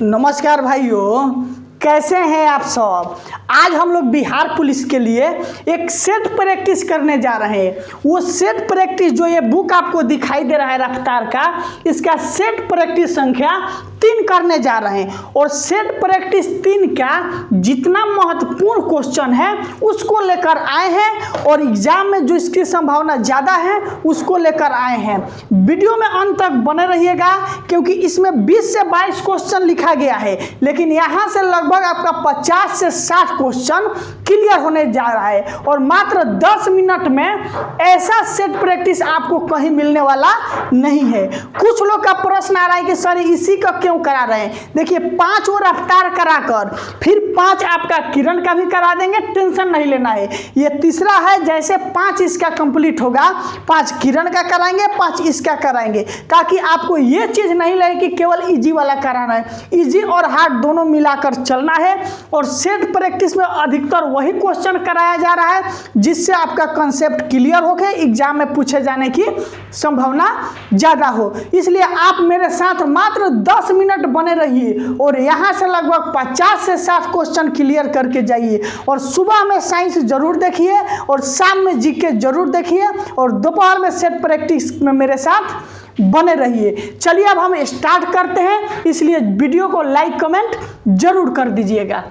नमस्कार भाइयों, कैसे हैं आप सब। आज हम लोग बिहार पुलिस के लिए एक सेट प्रैक्टिस करने जा रहे हैं। वो सेट प्रैक्टिस जो ये बुक आपको दिखाई दे रहा है रफ्तार का, इसका सेट प्रैक्टिस संख्या 3 करने जा रहे हैं। और सेट प्रैक्टिस 3 का जितना महत्वपूर्ण क्वेश्चन है उसको लेकर आए हैं और एग्जाम में जो इसकी संभावना ज़्यादा है उसको लेकर आए हैं। वीडियो में अंत तक बने रहिएगा क्योंकि इसमें 20 से 22 क्वेश्चन लिखा गया है, लेकिन यहाँ से लगभग आपका 50 से 60 क्वेश्चन क्लियर होने जा रहा है। और मात्र 10 मिनट में ऐसा सेट प्रैक्टिस आपको कहीं मिलने वाला नहीं है। कुछ लोग का प्रश्न आ रहा है कि सर इसी का क्यों करा रहे हैं। देखिए 5 वो रफ्तार कराकर फिर 5 आपका किरण का भी करा देंगे, टेंशन नहीं लेना है। ये तीसरा है, जैसे 5 इसका कंप्लीट होगा 5 किरण का कराएंगे, 5 इसका कराएंगे, ताकि आपको ये चीज़ नहीं लगे कि केवल इजी वाला कराना है। इजी और हार्ड दोनों मिलाकर चलना है। और सेट प्रैक्टिस में अधिकतर वही क्वेश्चन कराया जा रहा है जिससे आपका कंसेप्ट क्लियर हो के एग्जाम में पूछे जाने की संभावना ज़्यादा हो। इसलिए आप मेरे साथ मात्र 10 मिनट बने रहिए और यहाँ से लगभग 50 से 60 क्वेश्चन क्लियर करके जाइए। और सुबह में साइंस जरूर देखिए और शाम में जीके जरूर देखिए और दोपहर में सेट प्रैक्टिस में मेरे साथ बने रहिए। चलिए अब हम स्टार्ट करते हैं, इसलिए वीडियो को लाइक कमेंट जरूर कर दीजिएगा।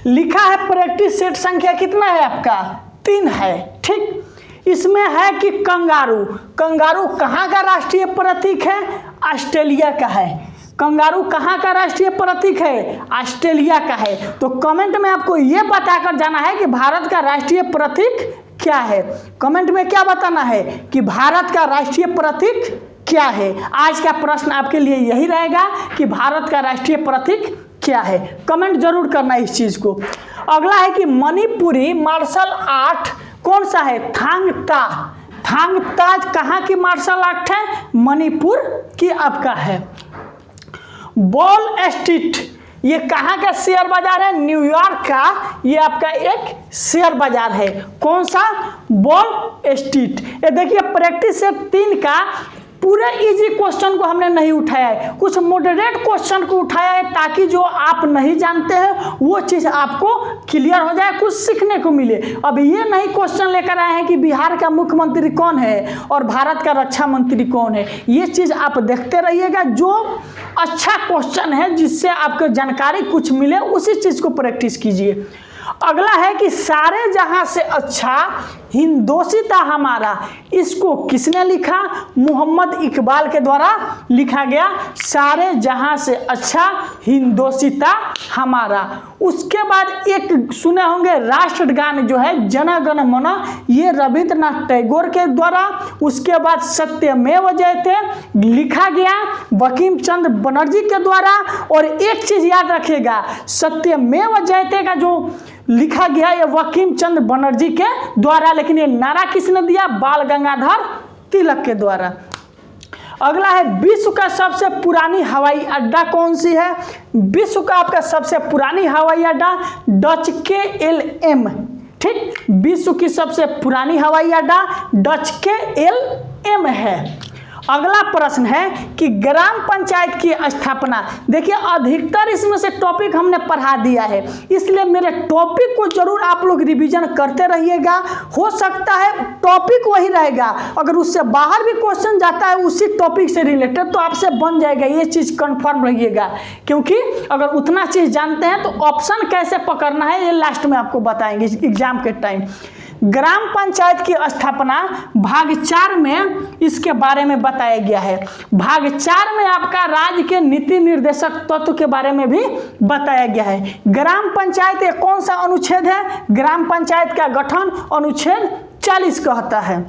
लिखा है प्रैक्टिस सेट संख्या कितना है आपका 3 है, ठीक। इसमें है कि कंगारू कहाँ का राष्ट्रीय प्रतीक है, ऑस्ट्रेलिया का है। कंगारू कहाँ का राष्ट्रीय प्रतीक है, ऑस्ट्रेलिया का है। तो कमेंट में आपको ये बताकर जाना है कि भारत का राष्ट्रीय प्रतीक क्या है। कमेंट में क्या बताना है कि भारत का राष्ट्रीय प्रतीक क्या है। आज का प्रश्न आपके लिए यही रहेगा कि भारत का राष्ट्रीय प्रतीक क्या है। कमेंट जरूर करना इस चीज को। अगला है कि मणिपुरी मार्शल आर्ट कौन सा है, थांग ता कहाँ की मार्शल आर्ट है, मणिपुर की आपका है। वॉल स्ट्रीट ये कहाँ का शेयर बाजार है, न्यूयॉर्क का ये आपका एक शेयर बाजार है। कौन सा, वॉल स्ट्रीट। ये देखिए प्रैक्टिस सेट 3 का पूरे इजी क्वेश्चन को हमने नहीं उठाया है, कुछ मॉडरेट क्वेश्चन को उठाया है ताकि जो आप नहीं जानते हैं वो चीज़ आपको क्लियर हो जाए, कुछ सीखने को मिले। अब ये नहीं क्वेश्चन लेकर आए हैं कि बिहार का मुख्यमंत्री कौन है और भारत का रक्षा मंत्री कौन है। ये चीज़ आप देखते रहिएगा। जो अच्छा क्वेश्चन है जिससे आपको जानकारी कुछ मिले उसी चीज़ को प्रैक्टिस कीजिए। अगला है कि सारे जहां से अच्छा हिंदोसिता हमारा, इसको किसने लिखा, मोहम्मद इकबाल के द्वारा लिखा गया। सारे जहां से अच्छा हिंदोसिता हमारा। उसके बाद एक सुने होंगे राष्ट्रगान जो है जन गण मन, ये रविंद्रनाथ टैगोर के द्वारा। उसके बाद सत्यमेव जयते लिखा गया बंकिम चंद्र बनर्जी के द्वारा। और एक चीज याद रखिएगा, सत्यमेव जयते का जो लिखा गया ये बंकिम चंद्र बनर्जी के द्वारा, लेकिन ये नारा किसने दिया, बाल गंगाधर तिलक के द्वारा। अगला है विश्व का सबसे पुरानी हवाई अड्डा कौन सी है। विश्व का आपका सबसे पुरानी हवाई अड्डा डच KLM, ठीक। विश्व की सबसे पुरानी हवाई अड्डा डच KLM है। अगला प्रश्न है कि ग्राम पंचायत की स्थापना। देखिए अधिकतर इसमें से टॉपिक हमने पढ़ा दिया है, इसलिए मेरे टॉपिक को जरूर आप लोग रिवीजन करते रहिएगा। हो सकता है टॉपिक वही रहेगा, अगर उससे बाहर भी क्वेश्चन जाता है उसी टॉपिक से रिलेटेड तो आपसे बन जाएगा, ये चीज़ कंफर्म रहिएगा। क्योंकि अगर उतना चीज़ जानते हैं तो ऑप्शन कैसे पकड़ना है ये लास्ट में आपको बताएंगे एग्जाम के टाइम। ग्राम पंचायत की स्थापना भाग 4 में इसके बारे में बताया गया है। भाग 4 में आपका राज्य के नीति निर्देशक तत्व के बारे में भी बताया गया है। ग्राम पंचायत ये कौन सा अनुच्छेद है, ग्राम पंचायत का गठन अनुच्छेद 40 कहता है।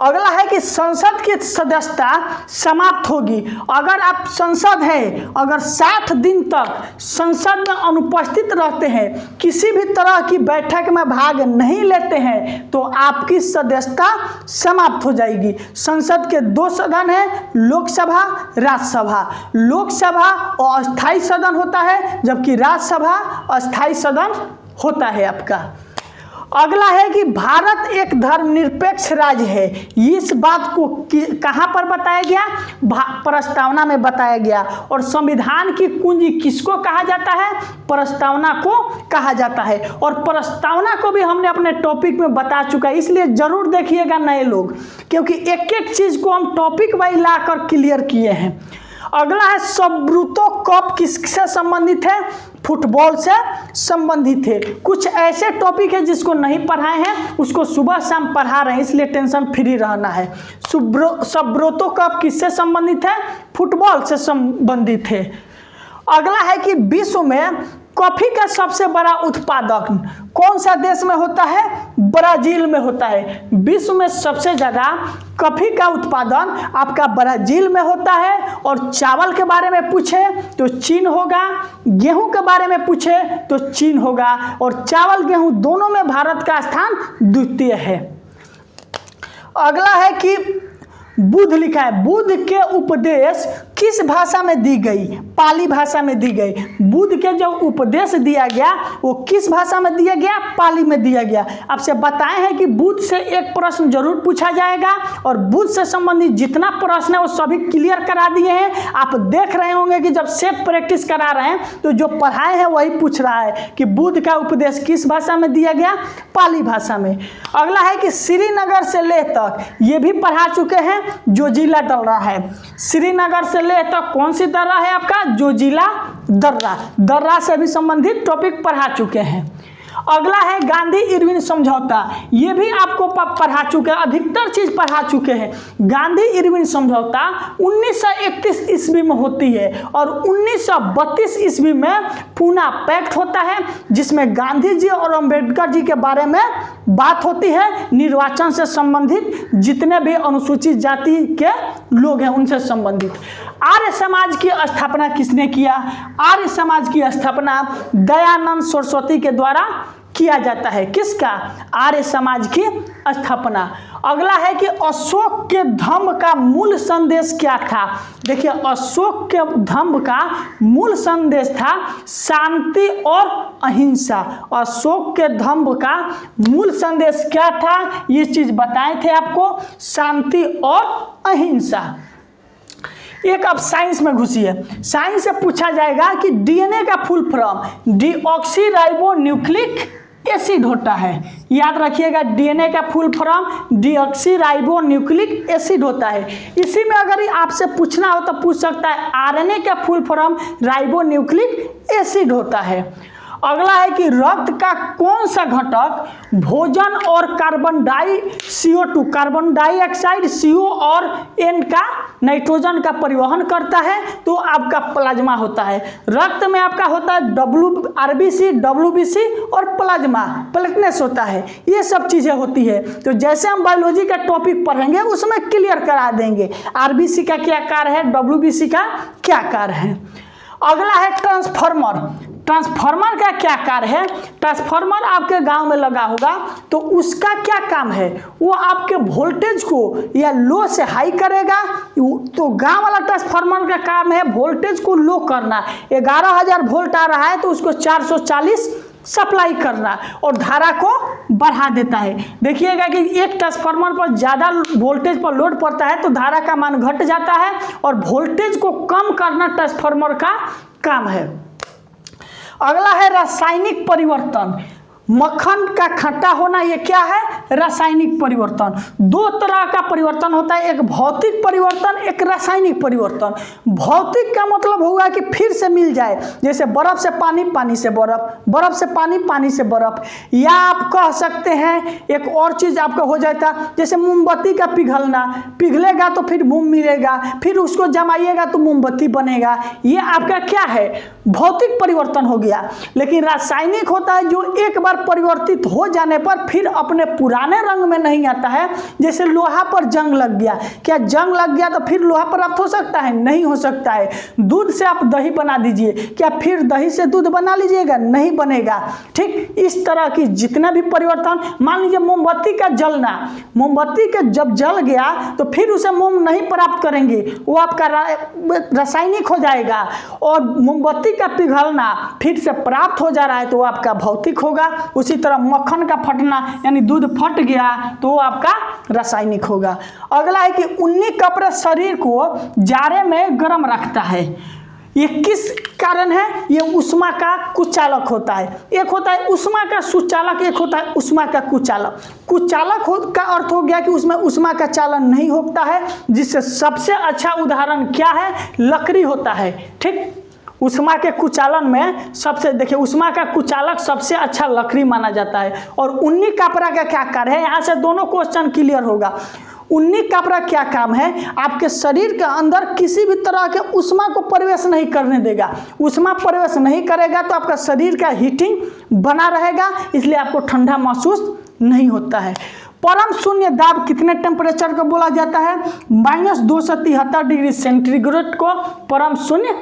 अगला है कि संसद की सदस्यता समाप्त होगी अगर आप संसद है, अगर 60 दिन तक संसद में अनुपस्थित रहते हैं, किसी भी तरह की बैठक में भाग नहीं लेते हैं तो आपकी सदस्यता समाप्त हो जाएगी। संसद के 2 सदन हैं, लोकसभा राज्यसभा। लोकसभा अस्थायी सदन होता है जबकि राज्यसभा अस्थायी सदन होता है आपका। अगला है कि भारत एक धर्मनिरपेक्ष राज्य है। इस बात को कहाँ पर बताया गया? प्रस्तावना में बताया गया। और संविधान की कुंजी किसको कहा जाता है? प्रस्तावना को कहा जाता है। और प्रस्तावना को भी हमने अपने टॉपिक में बता चुका है, इसलिए जरूर देखिएगा नए लोग, क्योंकि एक एक चीज को हम टॉपिक वाइज लाकर क्लियर किए हैं। अगला है सब्रूतो कप किससे संबंधित है? फुटबॉल से संबंधित है। कुछ ऐसे टॉपिक है जिसको नहीं पढ़ाए हैं उसको सुबह शाम पढ़ा रहे हैं, इसलिए टेंशन फ्री रहना है। सब्रूतो कप किससे संबंधित है? फुटबॉल से संबंधित है। अगला है कि विश्व में कॉफी का सबसे बड़ा उत्पादक कौन सा देश में होता है? ब्राजील में होता है। विश्व में सबसे ज़्यादा कॉफी का उत्पादन आपका ब्राजील में होता है। और चावल के बारे में पूछे तो चीन होगा, गेहूं के बारे में पूछे तो चीन होगा, और चावल गेहूं दोनों में भारत का स्थान द्वितीय है। अगला है कि बुद्ध लिखा है, बुद्ध के उपदेश किस भाषा में दी गई? पाली भाषा में दी गई। बुद्ध के जो उपदेश दिया गया वो किस भाषा में दिया गया? पाली में दिया गया। आपसे बताए हैं कि बुद्ध से एक प्रश्न जरूर पूछा जाएगा, और बुद्ध से संबंधित जितना प्रश्न है वो सभी क्लियर करा दिए हैं। आप देख रहे होंगे कि जब सेट प्रैक्टिस करा रहे हैं तो जो पढ़ाए हैं वही पूछ रहा है कि बुद्ध का उपदेश किस भाषा में दिया गया? पाली भाषा में। अगला है कि श्रीनगर से लेह तक, ये भी पढ़ा चुके हैं, जोजिला दर्रा है। श्रीनगर से लेह तक कौन सी दर्रा है आपका? जोजिला दर्रा। दर्रा से भी संबंधित टॉपिक पढ़ा चुके हैं। अगला है गांधी इरविन समझौता, ये भी आपको पढ़ा चुके हैं, अधिकतर चीज पढ़ा चुके हैं। गांधी इरविन समझौता 1931 ईस्वी में होती है, और 1932 ईस्वी में पूना पैक्ट होता है, जिसमें गांधी जी और अंबेडकर जी के बारे में बात होती है। निर्वाचन से संबंधित जितने भी अनुसूचित जाति के लोग हैं उनसे संबंधित। आर्य समाज की स्थापना किसने किया? आर्य समाज की स्थापना दयानंद सरस्वती के द्वारा किया जाता है। किसका? आर्य समाज की स्थापना। अगला है कि अशोक के धम्म का मूल संदेश क्या था? देखिए, अशोक के धम्म का मूल संदेश था शांति और अहिंसा। अशोक के धम्म का मूल संदेश क्या था? ये चीज बताए थे आपको, शांति और अहिंसा। एक अब साइंस में घुसिए। साइंस से पूछा जाएगा कि डीएनए का फुल फॉर्म डीऑक्सीराइबोन्यूक्लिक एसिड होता है। याद रखिएगा, डीएनए का फुल फॉर्म डीऑक्सीराइबोन्यूक्लिक एसिड होता है। इसी में अगर आपसे पूछना हो तो पूछ सकता है आरएनए का फुल फॉर्म राइबोन्यूक्लिक एसिड होता है। अगला है कि रक्त का कौन सा घटक भोजन और कार्बन डाइऑक्साइड CO और N का नाइट्रोजन का परिवहन करता है? तो आपका प्लाज्मा होता है। रक्त में आपका होता है RBC, WBC और प्लाज्मा, प्लेटलेट्स होता है। ये सब चीजें होती है। तो जैसे हम बायोलॉजी का टॉपिक पढ़ेंगे उसमें क्लियर करा देंगे RBC का क्या कार्य है, WBC का क्या कार्य है। अगला है ट्रांसफार्मर। ट्रांसफार्मर का क्या कार्य है? ट्रांसफार्मर आपके गांव में लगा होगा तो उसका क्या काम है? वो आपके वोल्टेज को या लो से हाई करेगा। तो गांव वाला ट्रांसफार्मर का काम है वोल्टेज को लो करना। 11,000 वोल्ट आ रहा है तो उसको 440 सप्लाई करना और धारा को बढ़ा देता है। देखिएगा कि एक ट्रांसफार्मर पर ज़्यादा वोल्टेज पर लोड पड़ता है तो धारा का मान घट जाता है, और वोल्टेज को कम करना ट्रांसफार्मर का काम है। अगला है रासायनिक परिवर्तन। मक्खन का खट्टा होना, ये क्या है? रासायनिक परिवर्तन। दो तरह का परिवर्तन होता है, एक भौतिक परिवर्तन, एक रासायनिक परिवर्तन। भौतिक का मतलब होगा कि फिर से मिल जाए, जैसे बर्फ से पानी, पानी से बर्फ, बर्फ से पानी, पानी से बर्फ। या आप कह सकते हैं एक और चीज आपका हो जाता, जैसे मोमबत्ती का पिघलना, पिघलेगा तो फिर मोम मिलेगा, फिर उसको जमाइएगा तो मोमबत्ती बनेगा। ये आपका क्या है? भौतिक परिवर्तन हो गया। लेकिन रासायनिक होता है जो एक बार परिवर्तित हो जाने पर फिर अपने पुराने पुराने रंग में नहीं आता है। जैसे लोहा पर जंग लग गया, क्या जंग लग गया तो फिर लोहा प्राप्त हो सकता है? नहीं हो सकता है। दूध से आप दही बना दीजिए, क्या फिर दही से दूध बना लीजिएगा? नहीं बनेगा। ठीक इस तरह की जितना भी परिवर्तन, मान लीजिए मोमबत्ती का जलना, मोमबत्ती का जब जल गया तो फिर उसे मोम नहीं प्राप्त करेंगे, वो आपका रासायनिक हो जाएगा। और मोमबत्ती का पिघलना फिर से प्राप्त हो जा रहा है तो वो आपका भौतिक होगा। उसी तरह मक्खन का फटना यानी दूध फट गया तो वो आपका रासायनिक होगा। अगला है कि उन्नी कपड़े शरीर को जाड़े में गर्म रखता है। ये किस कारण है? ये उष्मा का कुचालक होता है। एक होता है उष्मा का सुचालक, एक होता है उष्मा का कुचालक। कुचालक का अर्थ हो गया कि उसमें उष्मा का चालन नहीं होता है, जिससे सबसे अच्छा उदाहरण क्या है? लकड़ी होता है। ठीक उष्मा के कुचालन में सबसे, देखिए उष्मा का कुचालक सबसे अच्छा लकड़ी माना जाता है। और उन्नी कपड़ा का क्या कार्य है? यहाँ से दोनों क्वेश्चन क्लियर होगा। उन्नी कपड़ा क्या काम है? आपके शरीर के अंदर किसी भी तरह के उष्मा को प्रवेश नहीं करने देगा। उष्मा प्रवेश नहीं करेगा तो आपका शरीर का हीटिंग बना रहेगा, इसलिए आपको ठंडा महसूस नहीं होता है। परम शून्य दाब कितने टेम्परेचर को बोला जाता है? -273 डिग्री सेंटीग्रेड को परम शून्य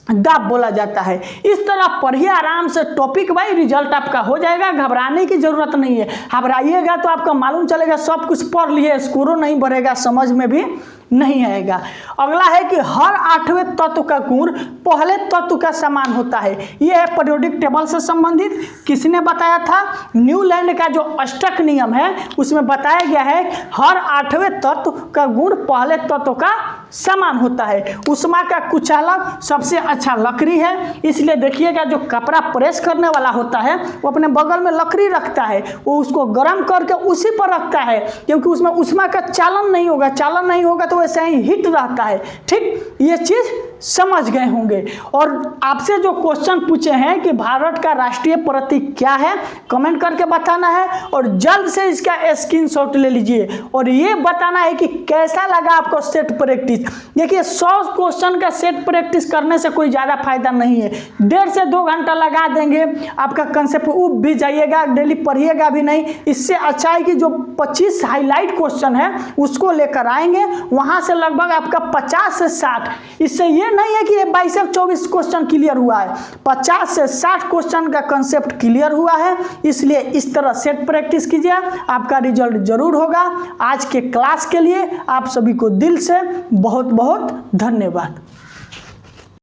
दाब बोला जाता है। इस तरह पढ़िए आराम से टॉपिक भाई, रिजल्ट आपका हो जाएगा, घबराने की जरूरत नहीं है। घबराइएगा तो आपका मालूम चलेगा सब कुछ पढ़ लिए, स्कोरो नहीं बढ़ेगा, समझ में भी नहीं आएगा। अगला है कि हर 8वें तत्व का गुण पहले तत्व का समान होता है। यह है पीरियोडिक टेबल से संबंधित। किसने बताया था? न्यूलैंड का जो अष्टक नियम है उसमें बताया गया है हर 8वें तत्व का गुण पहले तत्व का समान होता है। उष्मा का कुचालक सबसे अच्छा लकड़ी है, इसलिए देखिएगा जो कपड़ा प्रेस करने वाला होता है वो अपने बगल में लकड़ी रखता है, वो उसको गर्म करके उसी पर रखता है, क्योंकि उसमें उष्मा का चालन नहीं होगा। चालन नहीं होगा तो वैसे ही हिट रहता है। ठीक ये चीज समझ गए होंगे। और आपसे जो क्वेश्चन पूछे हैं कि भारत का राष्ट्रीय प्रतीक क्या है, कमेंट करके बताना है और जल्द से इसका स्क्रीनशॉट ले लीजिए और ये बताना है कि कैसा लगा आपको सेट प्रैक्टिस। देखिए 100 क्वेश्चन का सेट प्रैक्टिस करने से कोई ज़्यादा फायदा नहीं है। 1.5 से 2 घंटा लगा देंगे, आपका कंसेप्ट उब भी जाइएगा, डेली पढ़िएगा भी नहीं। इससे अच्छा है कि जो 25 हाईलाइट क्वेश्चन है उसको लेकर आएंगे, वहाँ से लगभग आपका 50 से 60। इससे ये नहीं है कि 22 से 24 क्वेश्चन क्लियर हुआ है, 50 से 60 क्वेश्चन का कंसेप्ट क्लियर हुआ है। इसलिए इस तरह सेट प्रैक्टिस कीजिए, आपका रिजल्ट जरूर होगा। आज के क्लास के लिए आप सभी को दिल से बहुत बहुत धन्यवाद।